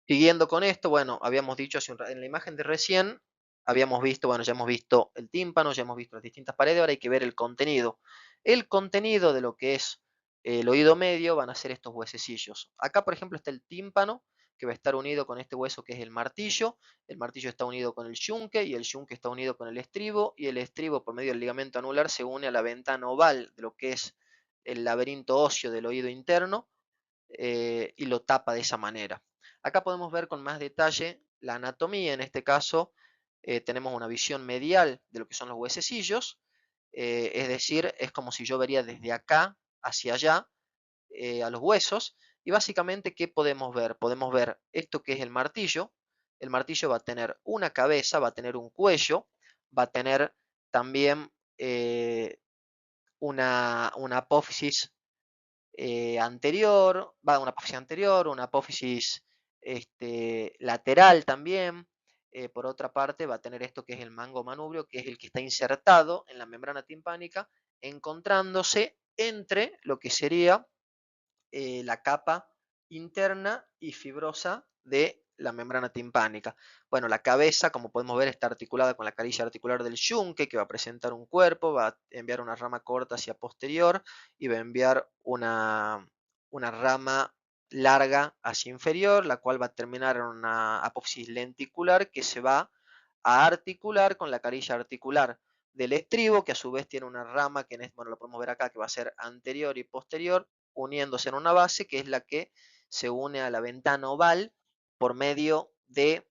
Siguiendo con esto, bueno, habíamos dicho en la imagen de recién, habíamos visto, bueno, ya hemos visto el tímpano, ya hemos visto las distintas paredes, ahora hay que ver el contenido. El contenido de lo que es el oído medio van a ser estos huesecillos. Acá, por ejemplo, está el tímpano, que va a estar unido con este hueso que es el martillo está unido con el yunque y el yunque está unido con el estribo y el estribo por medio del ligamento anular se une a la ventana oval de lo que es el laberinto óseo del oído interno y lo tapa de esa manera. Acá podemos ver con más detalle la anatomía, en este caso tenemos una visión medial de lo que son los huesecillos, es decir, es como si yo vería desde acá hacia allá a los huesos, y básicamente, ¿qué podemos ver? Podemos ver esto que es el martillo va a tener una cabeza, va a tener un cuello, va a tener también una apófisis anterior, va una apófisis anterior, una apófisis lateral también. Por otra parte, va a tener esto que es el mango manubrio, que es el que está insertado en la membrana timpánica, encontrándose entre lo que sería la capa interna y fibrosa de la membrana timpánica. Bueno, la cabeza, como podemos ver, está articulada con la carilla articular del yunque, que va a presentar un cuerpo, va a enviar una rama corta hacia posterior y va a enviar una rama larga hacia inferior, la cual va a terminar en una apófisis lenticular que se va a articular con la carilla articular del estribo, que a su vez tiene una rama que bueno, lo podemos ver acá, que va a ser anterior y posterior, uniéndose en una base que es la que se une a la ventana oval por medio de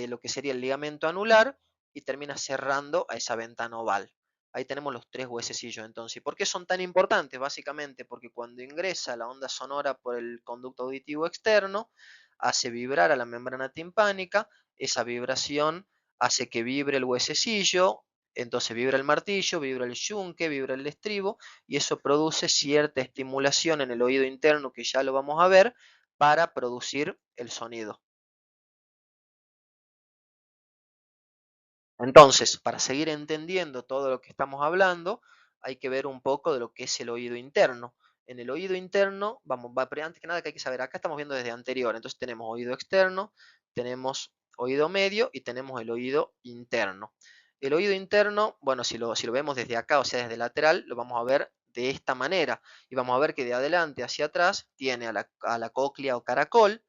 lo que sería el ligamento anular y termina cerrando a esa ventana oval. Ahí tenemos los tres huesecillos entonces. ¿Y por qué son tan importantes? Básicamente porque cuando ingresa la onda sonora por el conducto auditivo externo, hace vibrar a la membrana timpánica, esa vibración hace que vibre el huesecillo, entonces vibra el martillo, vibra el yunque, vibra el estribo, y eso produce cierta estimulación en el oído interno, que ya lo vamos a ver, para producir el sonido. Entonces, para seguir entendiendo todo lo que estamos hablando, hay que ver un poco de lo que es el oído interno. En el oído interno, antes que nada que hay que saber, acá estamos viendo desde anterior, entonces tenemos oído externo, tenemos oído medio y tenemos el oído interno. El oído interno, bueno, si lo vemos desde acá, o sea, desde lateral, lo vamos a ver de esta manera. Y vamos a ver que de adelante hacia atrás tiene a la cóclea o caracol.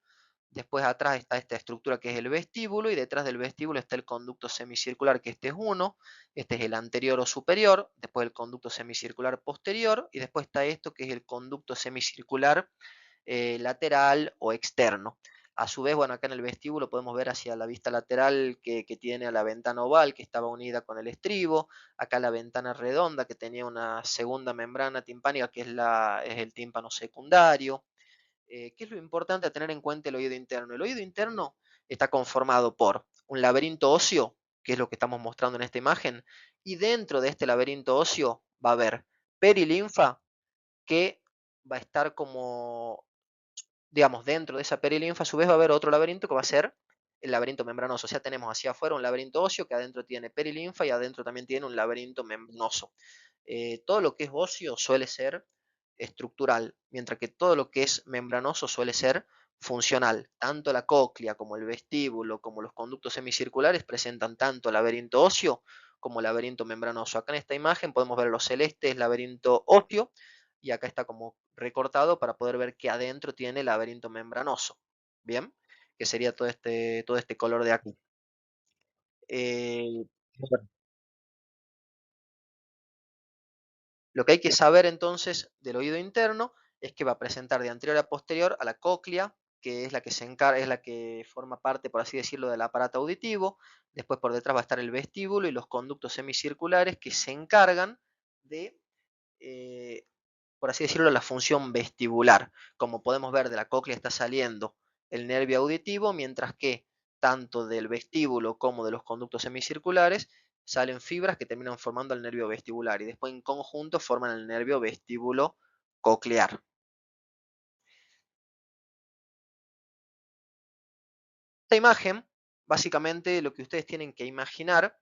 Después atrás está esta estructura que es el vestíbulo y detrás del vestíbulo está el conducto semicircular, que este es uno, este es el anterior o superior, después el conducto semicircular posterior y después está esto que es el conducto semicircular lateral o externo. A su vez, bueno, acá en el vestíbulo podemos ver hacia la vista lateral que tiene a la ventana oval que estaba unida con el estribo, acá la ventana redonda que tenía una segunda membrana timpánica que es el tímpano secundario. ¿Qué es lo importante a tener en cuenta el oído interno? El oído interno está conformado por un laberinto óseo, que es lo que estamos mostrando en esta imagen, y dentro de este laberinto óseo va a haber perilinfa que va a estar como, digamos, dentro de esa perilinfa, a su vez va a haber otro laberinto que va a ser el laberinto membranoso. O sea, tenemos hacia afuera un laberinto óseo que adentro tiene perilinfa y adentro también tiene un laberinto membranoso. Todo lo que es óseo suele ser estructural, mientras que todo lo que es membranoso suele ser funcional. Tanto la cóclea como el vestíbulo, como los conductos semicirculares presentan tanto laberinto óseo como laberinto membranoso. Acá en esta imagen podemos ver los celestes, laberinto óseo, y acá está como recortado para poder ver que adentro tiene laberinto membranoso. Bien, que sería todo este color de aquí. Eh, Lo que hay que saber entonces del oído interno es que va a presentar de anterior a posterior a la cóclea, que es la que se encarga, es la que forma parte, por así decirlo, del aparato auditivo. Después por detrás va a estar el vestíbulo y los conductos semicirculares que se encargan de, eh, por así decirlo, la función vestibular. Como podemos ver, de la cóclea está saliendo el nervio auditivo, mientras que tanto del vestíbulo como de los conductos semicirculares salen fibras que terminan formando el nervio vestibular y después en conjunto forman el nervio vestíbulo coclear. Esta imagen, básicamente lo que ustedes tienen que imaginar,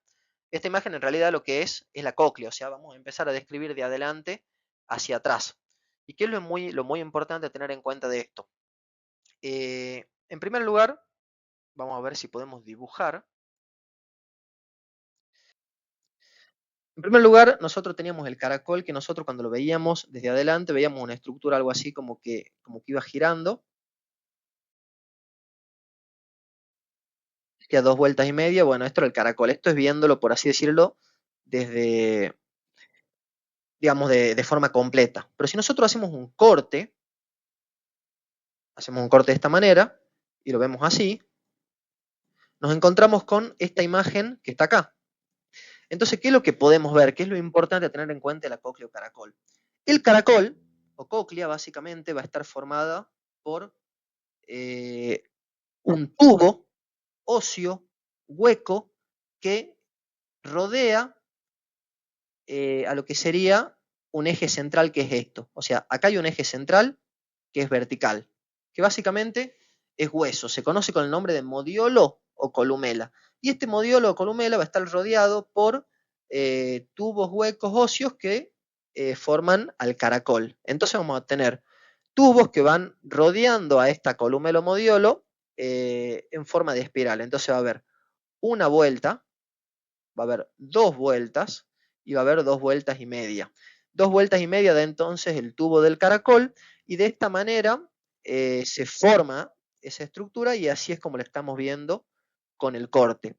esta imagen en realidad lo que es la cóclea, o sea, vamos a empezar a describir de adelante hacia atrás. ¿Y qué es lo muy importante a tener en cuenta de esto? En primer lugar, Vamos a ver si podemos dibujar. En primer lugar, nosotros teníamos el caracol que nosotros cuando lo veíamos desde adelante veíamos una estructura algo así como que iba girando, que a 2 vueltas y media, bueno, esto era el caracol, esto es viéndolo, por así decirlo, desde, digamos, de forma completa. Pero si nosotros hacemos un corte de esta manera, y lo vemos así, nos encontramos con esta imagen que está acá. Entonces, ¿qué es lo que podemos ver? ¿Qué es lo importante a tener en cuenta de la cóclea o caracol? El caracol, o cóclea, básicamente va a estar formada por eh, un tubo óseo hueco que rodea a lo que sería un eje central, que es esto. O sea, acá hay un eje central que es vertical, que básicamente es hueso. Se conoce con el nombre de modiolo o columela. Y este modiolo o columela va a estar rodeado por tubos huecos óseos que forman al caracol. Entonces vamos a tener tubos que van rodeando a esta columela o modiolo en forma de espiral. Entonces va a haber una vuelta, va a haber 2 vueltas y va a haber 2 vueltas y media. 2 vueltas y media da entonces el tubo del caracol y de esta manera se forma esa estructura y así es como la estamos viendo con el corte.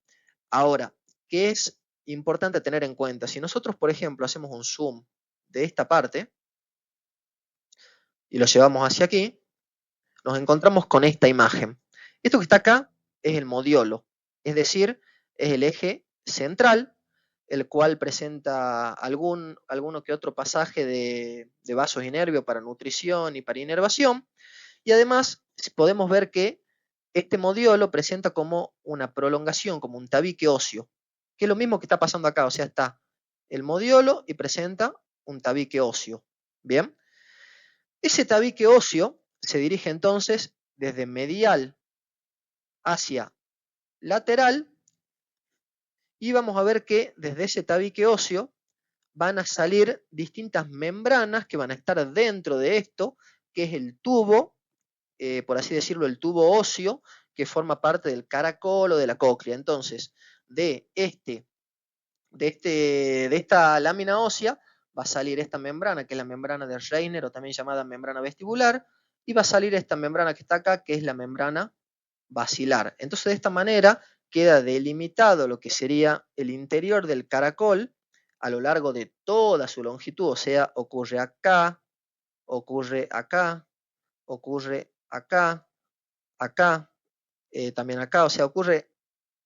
Ahora, ¿qué es importante tener en cuenta? Si nosotros, por ejemplo, hacemos un zoom de esta parte y lo llevamos hacia aquí, nos encontramos con esta imagen. Esto que está acá es el modiolo, es decir, es el eje central, el cual presenta alguno que otro pasaje de vasos y nervios para nutrición y para inervación, y además podemos ver que este modiolo presenta como una prolongación, como un tabique óseo, que es lo mismo que está pasando acá, o sea, está el modiolo y presenta un tabique óseo. Bien, ese tabique óseo se dirige entonces desde medial hacia lateral y vamos a ver que desde ese tabique óseo van a salir distintas membranas que van a estar dentro de esto, que es el tubo, por así decirlo, el tubo óseo, que forma parte del caracol o de la cóclea. Entonces, de esta lámina ósea va a salir esta membrana, que es la membrana de Reiner, o también llamada membrana vestibular, y va a salir esta membrana que está acá, que es la membrana basilar. Entonces, de esta manera queda delimitado lo que sería el interior del caracol a lo largo de toda su longitud, o sea, ocurre acá, ocurre acá, ocurre acá, acá, también acá, o sea, ocurre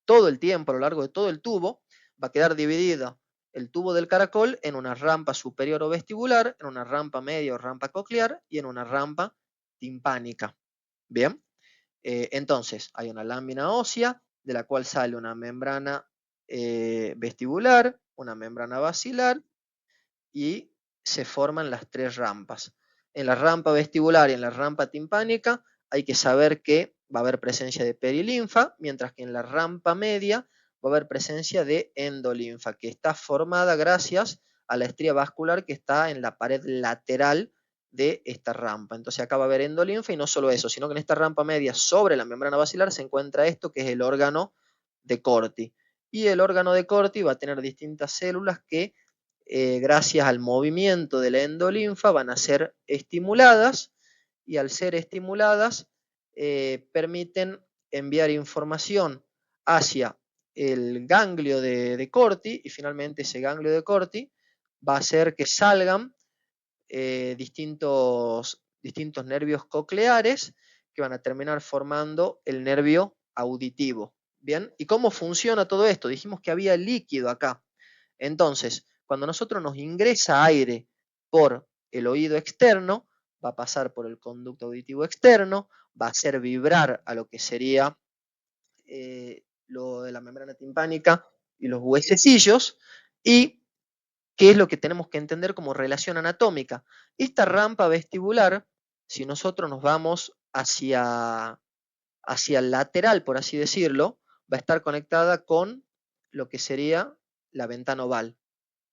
todo el tiempo a lo largo de todo el tubo, va a quedar dividido el tubo del caracol en una rampa superior o vestibular, en una rampa media o rampa coclear y en una rampa timpánica. Bien, entonces hay una lámina ósea de la cual sale una membrana vestibular, una membrana basilar y se forman las 3 rampas. En la rampa vestibular y en la rampa timpánica hay que saber que va a haber presencia de perilinfa, mientras que en la rampa media va a haber presencia de endolinfa, que está formada gracias a la estría vascular que está en la pared lateral de esta rampa. Entonces acá va a haber endolinfa y no solo eso, sino que en esta rampa media sobre la membrana basilar se encuentra esto que es el órgano de Corti. Y el órgano de Corti va a tener distintas células que gracias al movimiento de la endolinfa van a ser estimuladas y al ser estimuladas permiten enviar información hacia el ganglio de Corti y finalmente ese ganglio de Corti va a hacer que salgan distintos nervios cocleares que van a terminar formando el nervio auditivo. Bien, ¿y cómo funciona todo esto? Dijimos que había líquido acá. Entonces, cuando nosotros nos ingresa aire por el oído externo, va a pasar por el conducto auditivo externo, va a hacer vibrar a lo que sería lo de la membrana timpánica y los huesecillos, y ¿qué es lo que tenemos que entender como relación anatómica? Esta rampa vestibular, si nosotros nos vamos hacia el lateral, por así decirlo, va a estar conectada con lo que sería la ventana oval.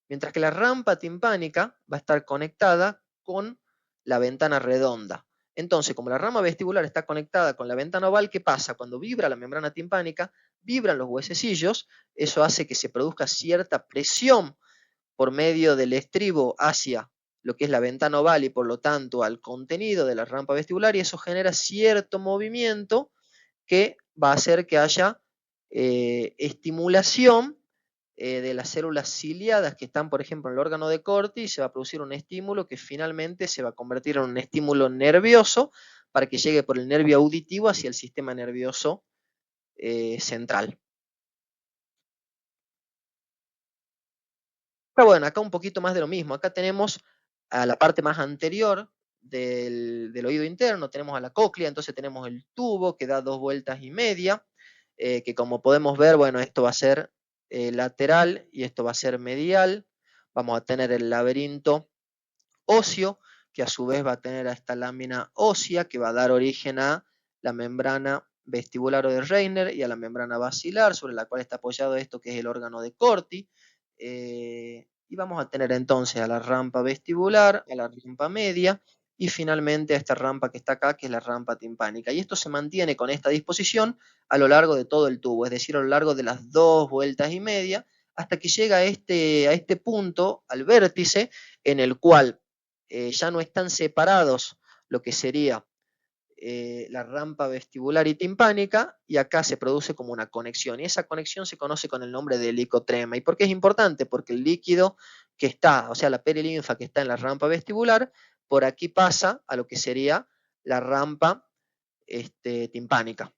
Mientras que la rampa timpánica va a estar conectada con la ventana redonda. Entonces, como la rama vestibular está conectada con la ventana oval, ¿qué pasa? Cuando vibra la membrana timpánica, vibran los huesecillos, eso hace que se produzca cierta presión por medio del estribo hacia lo que es la ventana oval y por lo tanto al contenido de la rampa vestibular, y eso genera cierto movimiento que va a hacer que haya estimulación de las células ciliadas que están, por ejemplo, en el órgano de Corti, y se va a producir un estímulo que finalmente se va a convertir en un estímulo nervioso para que llegue por el nervio auditivo hacia el sistema nervioso central. Pero bueno, acá un poquito más de lo mismo. Acá tenemos a la parte más anterior del oído interno, tenemos a la cóclea, entonces tenemos el tubo que da 2,5 vueltas, que como podemos ver, bueno, esto va a ser lateral y esto va a ser medial. Vamos a tener el laberinto óseo, que a su vez va a tener a esta lámina ósea que va a dar origen a la membrana vestibular o de Reiner y a la membrana basilar, sobre la cual está apoyado esto que es el órgano de Corti. Y vamos a tener entonces a la rampa vestibular, a la rampa media y finalmente a esta rampa que está acá, que es la rampa timpánica. Y esto se mantiene con esta disposición a lo largo de todo el tubo, es decir, a lo largo de las 2,5 vueltas, hasta que llega a este punto, al vértice, en el cual ya no están separados lo que sería la rampa vestibular y timpánica, y acá se produce como una conexión, y esa conexión se conoce con el nombre de helicotrema. ¿Y por qué es importante? Porque el líquido que está, o sea, la perilinfa que está en la rampa vestibular, por aquí pasa a lo que sería la rampa timpánica.